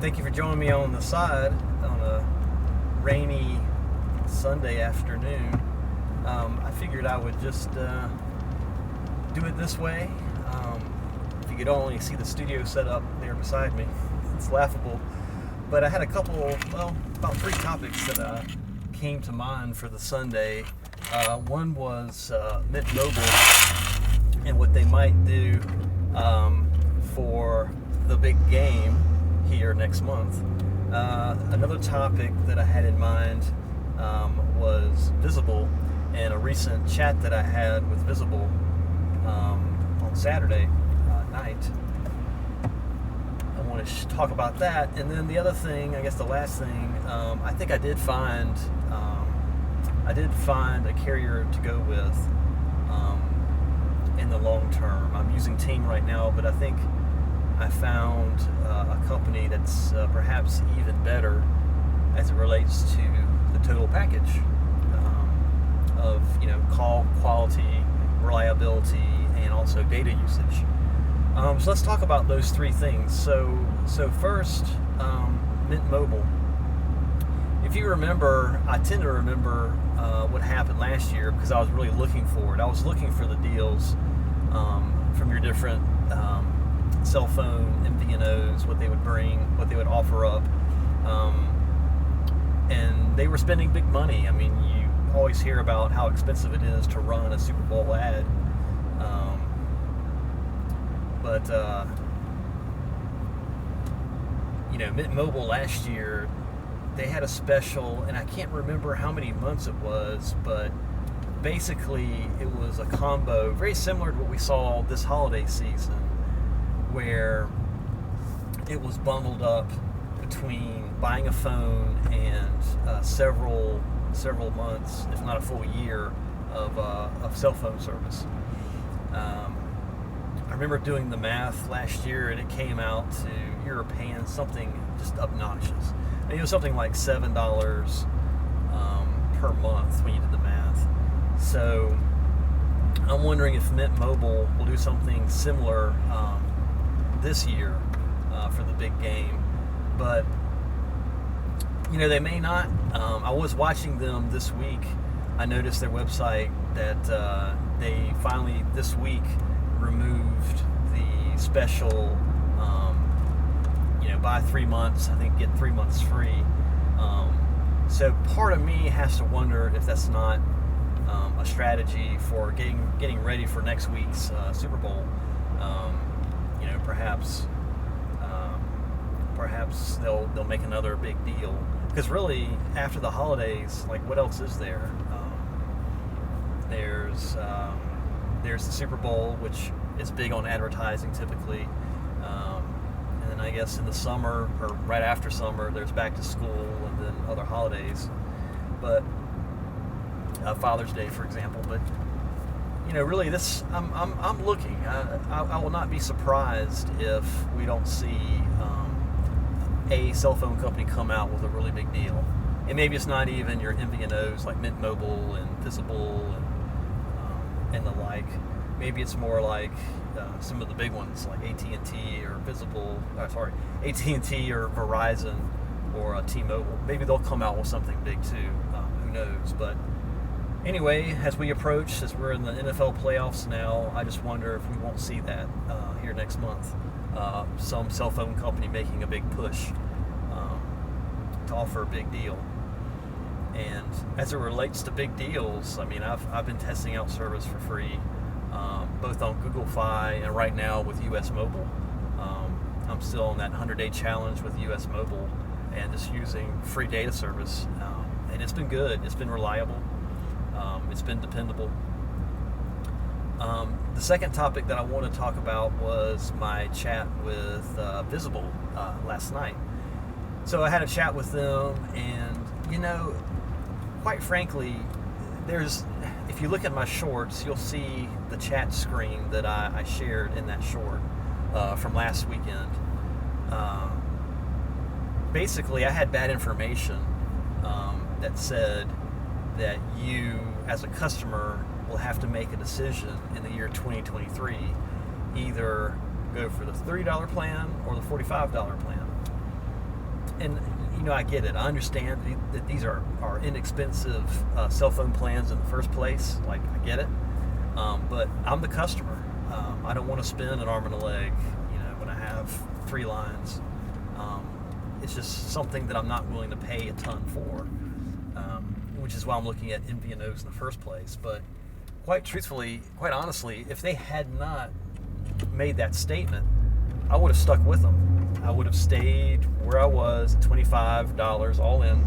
Thank you for joining me on the side on a rainy Sunday afternoon. I figured I would just do it this way. If you could only see the studio set up there beside me, it's laughable. But I had a couple, about 3 topics that came to mind for the Sunday. One was Mint Mobile and what they might do for the big game here next month. Another topic that I had in mind was Visible, and a recent chat that I had with Visible on Saturday night. I want to talk about that, and then the other thing, I guess the last thing, I think I did find a carrier to go with in the long term. I'm using Ting right now, but I think I found a company that's perhaps even better as it relates to the total package of call quality, reliability, and also data usage. So let's talk about those 3 things. So first, Mint Mobile. If you remember, I tend to remember what happened last year because I was really looking for it. I was looking for the deals from your different cell phone MVNOs, what they would bring, what they would offer up, and they were spending big money. I mean, you always hear about how expensive it is to run a Super Bowl ad, but Mint Mobile last year, they had a special, and I can't remember how many months it was, but basically it was a combo very similar to what we saw this holiday season, where it was bundled up between buying a phone and several months, if not a full year, of cell phone service. I remember doing the math last year, and it came out to you were paying something just obnoxious. I mean, it was something like $7 per month when you did the math. So I'm wondering if Mint Mobile will do something similar this year for the big game, but they may not. I was watching them this week. I noticed their website that they finally this week removed the special buy 3 months, I think get 3 months free. So part of me has to wonder if that's not a strategy for getting ready for next week's Super Bowl. Perhaps they'll make another big deal, because really after the holidays, like, what else is there? There's the Super Bowl, which is big on advertising typically, and then I guess in the summer or right after summer there's back to school, and then other holidays, but Father's Day, for example. But really, this I'm looking. I will not be surprised if we don't see a cell phone company come out with a really big deal. And maybe it's not even your MVNOs like Mint Mobile and Visible and the like. Maybe it's more like some of the big ones like AT&T or AT&T or Verizon or T-Mobile. Maybe they'll come out with something big too. Who knows? But anyway, as we're in the NFL playoffs now, I just wonder if we won't see that here next month. Some cell phone company making a big push to offer a big deal. And as it relates to big deals, I mean, I've been testing out service for free, both on Google Fi and right now with US Mobile. I'm still on that 100-day challenge with US Mobile and just using free data service, and it's been good. It's been reliable. It's been dependable. The second topic that I want to talk about was my chat with Visible last night. So I had a chat with them, and quite frankly, if you look at my shorts, you'll see the chat screen that I shared in that short from last weekend. Basically, I had bad information that said that you, as a customer, will have to make a decision in the year 2023, either go for the $30 plan or the $45 plan. and I get it. I understand that these are inexpensive cell phone plans in the first place. Like, I get it. But I'm the customer. I don't want to spend an arm and a leg, when I have 3 lines. It's just something that I'm not willing to pay a ton for, which is why I'm looking at MVNOs in the first place. But quite truthfully, quite honestly, if they had not made that statement, I would have stuck with them. I would have stayed where I was at $25 all in.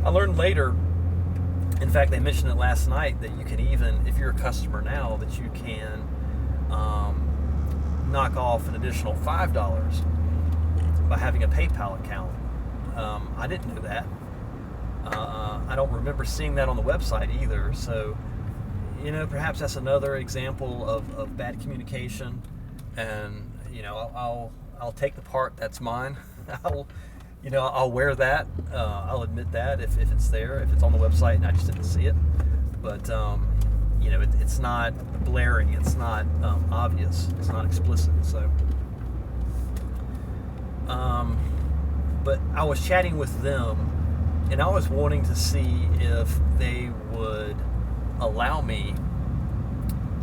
I learned later, in fact, they mentioned it last night, that you can even, if you're a customer now, that you can knock off an additional $5 by having a PayPal account. I didn't know that. I don't remember seeing that on the website either. So, perhaps that's another example of bad communication. And, I'll take the part that's mine. I'll wear that. I'll admit that if it's there, if it's on the website and I just didn't see it. But, it's not blaring. It's not obvious. It's not explicit. So, but I was chatting with them, and I was wanting to see if they would allow me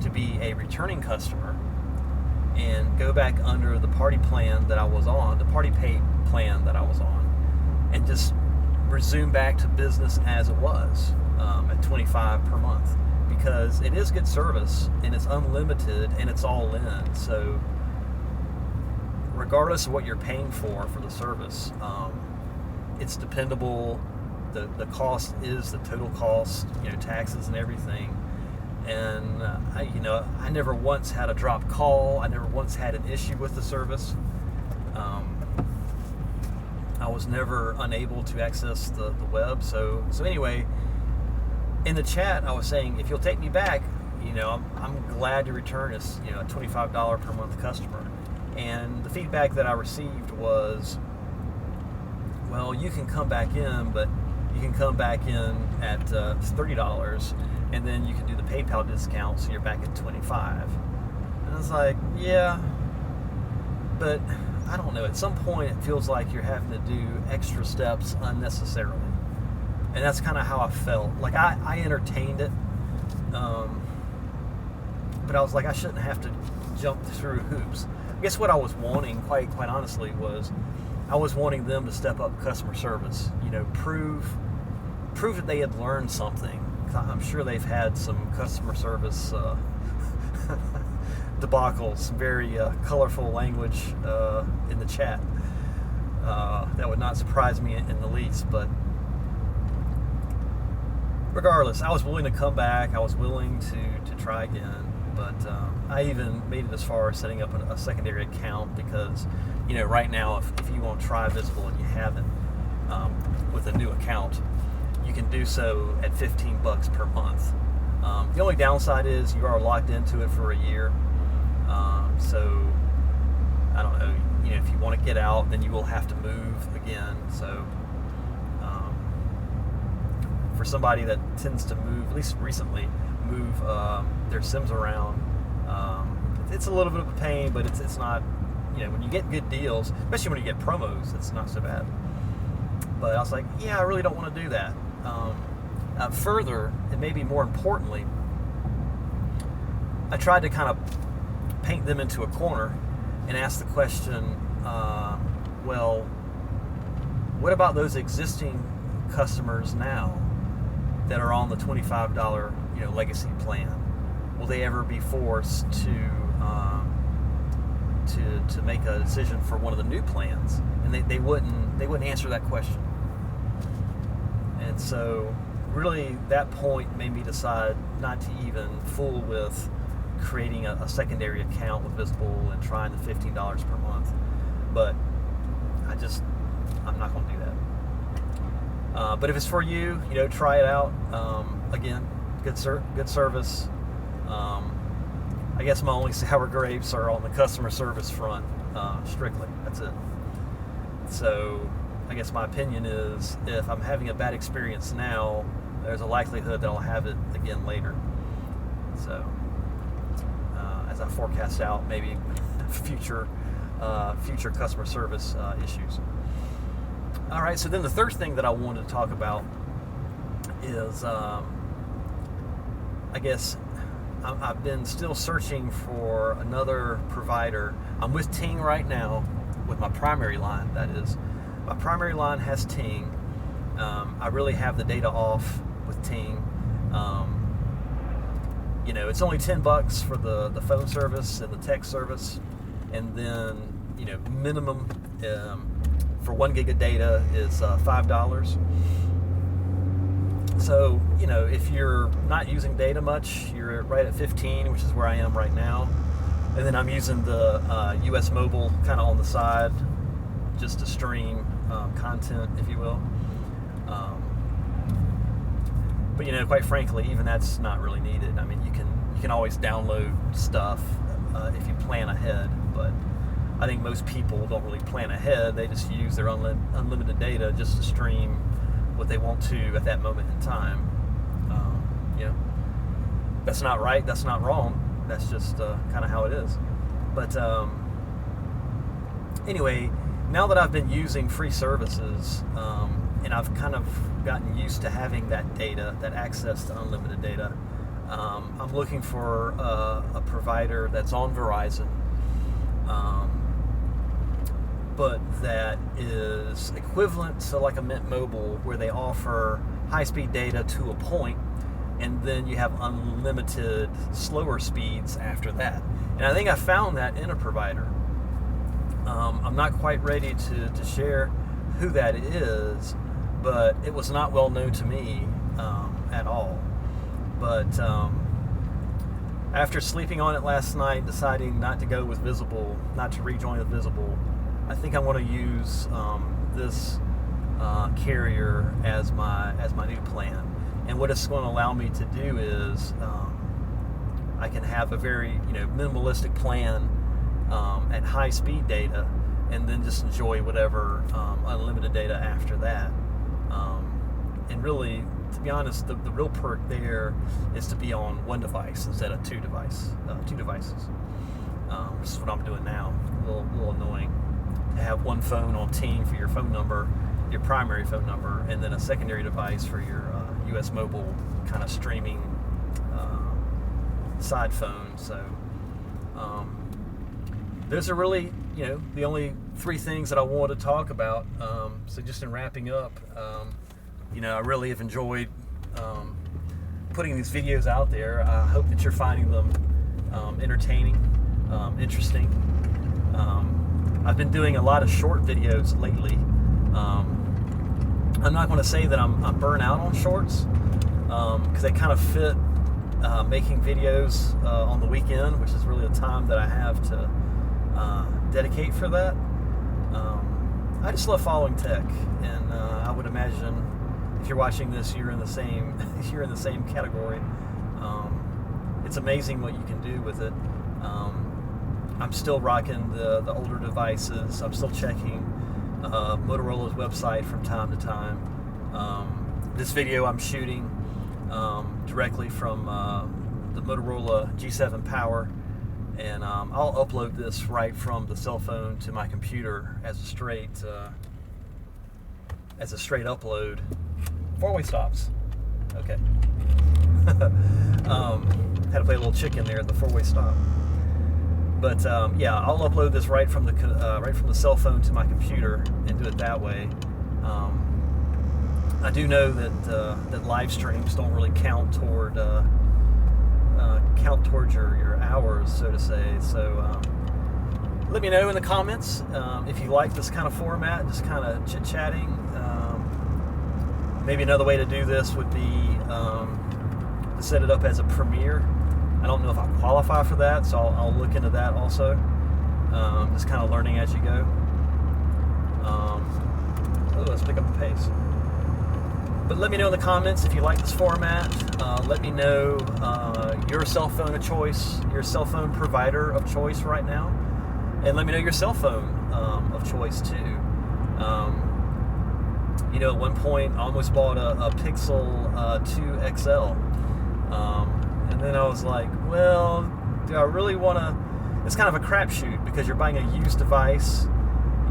to be a returning customer and go back under the party plan that I was on, the party pay plan that I was on, and just resume back to business as it was at $25 per month, because it is good service and it's unlimited and it's all in. So regardless of what you're paying for the service, it's dependable. The cost is the total cost, taxes and everything. And I never once had a drop call. I never once had an issue with the service. I was never unable to access the web. So anyway, in the chat, I was saying, if you'll take me back, I'm glad to return as a $25 per month customer. And the feedback that I received was, well, you can come back in, but you can come back in at $30, and then you can do the PayPal discount, so you're back at $25. And I was like, yeah, but I don't know. At some point, it feels like you're having to do extra steps unnecessarily. And that's kind of how I felt. Like, I entertained it, but I was like, I shouldn't have to jump through hoops. I guess what I was wanting, quite honestly, was I was wanting them to step up customer service. Prove that they had learned something. I'm sure they've had some customer service debacles, very colorful language in the chat. That would not surprise me in the least. But regardless, I was willing to come back. I was willing to try again. But I even made it as far as setting up a secondary account, because right now, if you want to try Visible and you haven't, with a new account, you can do so at $15 per month. The only downside is you are locked into it for a year. So I don't know, if you want to get out, then you will have to move again. So for somebody that tends to move, at least recently, move their Sims around, it's a little bit of a pain, but it's not, when you get good deals, especially when you get promos, it's not so bad. But I was like, yeah, I really don't want to do that. Further, and maybe more importantly, I tried to kind of paint them into a corner and ask the question, well, what about those existing customers now that are on the $25 legacy plan? Will they ever be forced to make a decision for one of the new plans? And they wouldn't answer that question. And so really that point made me decide not to even fool with creating a secondary account with Visible and trying the $15 per month. But I'm not going to do that. But if it's for you, try it out. Again, good service. I guess my only sour grapes are on the customer service front, strictly. That's it. So I guess my opinion is, if I'm having a bad experience now, there's a likelihood that I'll have it again later. So as I forecast out maybe future customer service issues. All right, so then the third thing that I wanted to talk about is, I guess, I've been still searching for another provider. I'm with Ting right now, with my primary line, that is. My primary line has Ting. I really have the data off with Ting. It's only $10 for the phone service and the text service, and then minimum for 1 gig of data is $5. So if you're not using data much, you're right at 15, which is where I am right now, and then I'm using the US mobile kind of on the side just to stream content, if you will. But quite frankly, even that's not really needed. I mean, you can always download stuff if you plan ahead, but I think most people don't really plan ahead. They just use their unlimited data just to stream what they want to at that moment in time. That's not right, that's not wrong, that's just kind of how it is. But anyway, now that I've been using free services, and I've kind of gotten used to having that data, that access to unlimited data, I'm looking for a provider that's on Verizon, but that is equivalent to like a Mint Mobile, where they offer high-speed data to a point, and then you have unlimited slower speeds after that. And I think I found that in a provider. I'm not quite ready to share who that is, but it was not well known to me at all. But after sleeping on it last night, deciding not to go with Visible, not to rejoin with Visible, I think I want to use this carrier as my new plan. And what it's going to allow me to do is I can have a very minimalistic plan at high speed data, and then just enjoy whatever unlimited data after that. And really, to be honest, the real perk there is to be on one device instead of two devices. Which is what I'm doing now. A little annoying to have one phone on Ting for your phone number, your primary phone number, and then a secondary device for your US mobile kind of streaming side phone. So those are really the only three things that I wanted to talk about. So just in wrapping up, I really have enjoyed putting these videos out there. I hope that you're finding them entertaining, interesting. I've been doing a lot of short videos lately. I'm not going to say that I'm burnt out on shorts, because they kind of fit making videos on the weekend, which is really the time that I have to dedicate for that. I just love following tech, and I would imagine if you're watching this, you're in the same category. It's amazing what you can do with it. I'm still rocking the older devices. I'm still checking Motorola's website from time to time. This video I'm shooting directly from the Motorola G7 Power, and I'll upload this right from the cell phone to my computer as a straight upload. Four-way stops. Okay. Had to play a little chicken there at the four-way stop. But yeah, I'll upload this right from the cell phone to my computer and do it that way. I do know that live streams don't really count toward your hours, so to say. So let me know in the comments if you like this kind of format, just kind of chit-chatting. Maybe another way to do this would be to set it up as a premiere. I don't know if I qualify for that, so I'll look into that also. Just kind of learning as you go. Let's pick up the pace. But let me know in the comments if you like this format. Let me know your cell phone of choice, your cell phone provider of choice right now. And let me know your cell phone of choice too. At one point, I almost bought a Pixel 2 XL. And then I was like, well, do I really want to? It's kind of a crapshoot because you're buying a used device,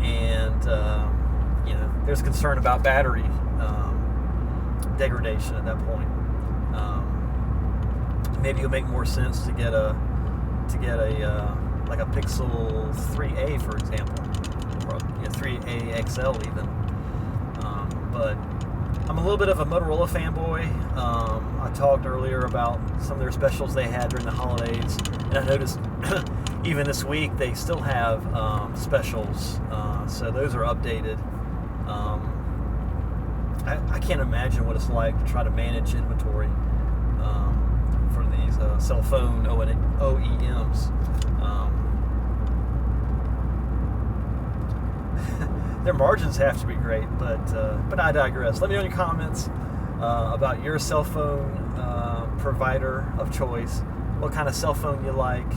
and there's concern about battery degradation at that point. Maybe it'll make more sense to get a like a Pixel 3a, for example, or 3a XL even. But I'm a little bit of a Motorola fanboy. I talked earlier about some of their specials they had during the holidays, and I noticed even this week they still have specials, so those are updated. I can't imagine what it's like to try to manage inventory for these cell phone OEMs. Their margins have to be great, but I digress. Let me know in your comments about your cell phone provider of choice, what kind of cell phone you like,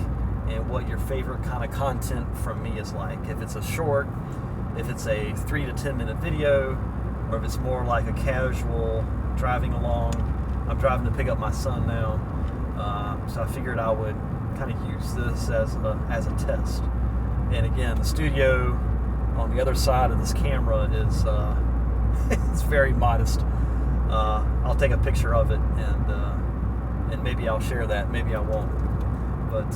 and what your favorite kind of content from me is like. If it's a short, if it's a 3 to 10 minute video, or if it's more like a casual driving along. I'm driving to pick up my son now, so I figured I would kind of use this as a test. And again, the studio on the other side of this camera is it's very modest. I'll take a picture of it and maybe I'll share that, maybe I won't. But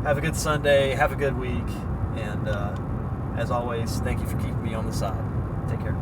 have a good Sunday, have a good week, and as always, thank you for keeping me on the side. Take care.